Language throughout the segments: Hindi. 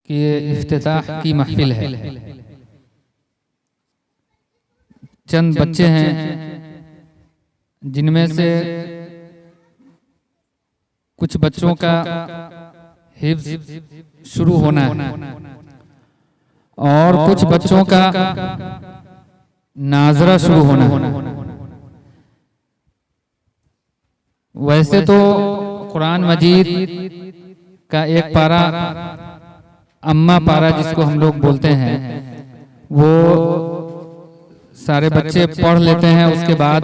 कि ये इफ्तिताह की महफिल है। चंद बच्चे हैं जिनमें से कुछ बच्चों का हिफ्ज़ शुरू होना है और कुछ बच्चों का नाजरा शुरू होना है। वैसे तो कुरान मजीद का एक पारा, अम्मा पारा जिसको हम लोग बोलते हैं, वो सारे बच्चे पढ़ लेते हैं। उसके बाद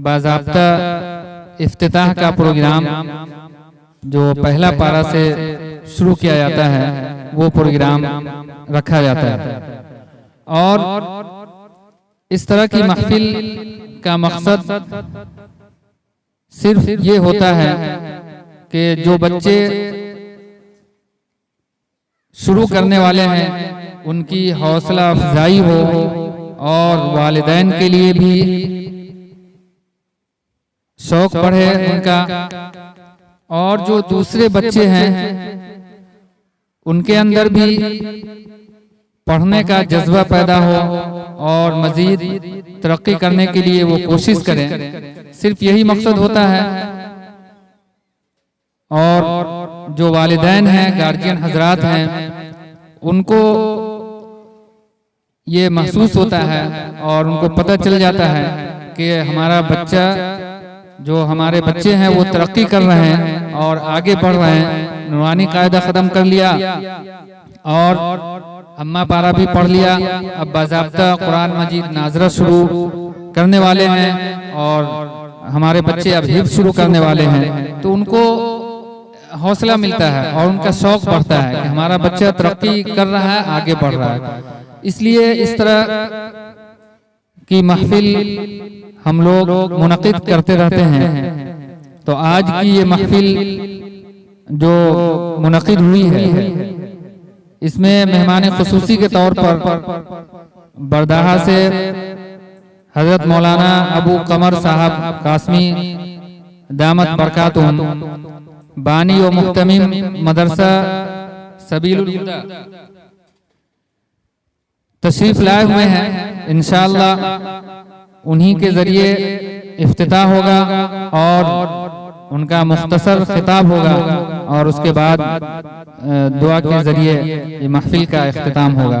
बाज़ाब्ता इफ्तिताह का प्रोग्राम जो पहला पारा से शुरू किया जाता है वो प्रोग्राम रखा जाता है। और इस तरह की महफिल का मकसद सिर्फ ये होता है कि जो बच्चे शुरू करने वाले हैं उनकी हौसला अफजाई हो और वालिदैन के लिए भी शौक बढ़े उनका, और जो दूसरे बच्चे हैं उनके अंदर भी पढ़ने का जज्बा पैदा हो और मजीद तरक्की करने के लिए वो कोशिश करें। सिर्फ यही मकसद होता है। और जो वालिदैन हैं, गार्जियन हजरात हैं, उनको ये महसूस होता है और उनको पता चल जाता है कि हमारा बच्चा, जो हमारे बच्चे हैं वो तरक्की कर रहे हैं और आगे बढ़ रहे हैं। नूरानी कायदा ख़त्म कर लिया और अम्मा पारा भी पढ़ लिया, अब बाज़ाब्ता कुरान मजीद नाजरा शुरू करने वाले हैं और हमारे बच्चे अब हिफ्ज़ शुरू करने वाले हैं। तो उनको हौसला मिलता है और उनका शौक बढ़ता है कि हमारा बच्चा तरक्की कर रहा है, आगे बढ़ रहा है। इसलिए इस तरह की महफिल हम लोग मुनक़िद करते रहते हैं। तो आज की ये महफिल जो मुनक़िद हुई है, इसमें मेहमान खुसूसी के तौर पर बरदाहा से हजरत मौलाना अबू कमर साहब कासमी दामत बरकातुहुम, बानी व मुहतमिम मदरसा सबीलुल हुदा, तशरीफ लाए हुए हैं। इंशाअल्लाह उन्हीं के जरिए इफ्तिताह होगा और उनका मुख्तसर खिताब होगा और उसके बाद दुआ के जरिए ये महफिल का इख्तिताम होगा।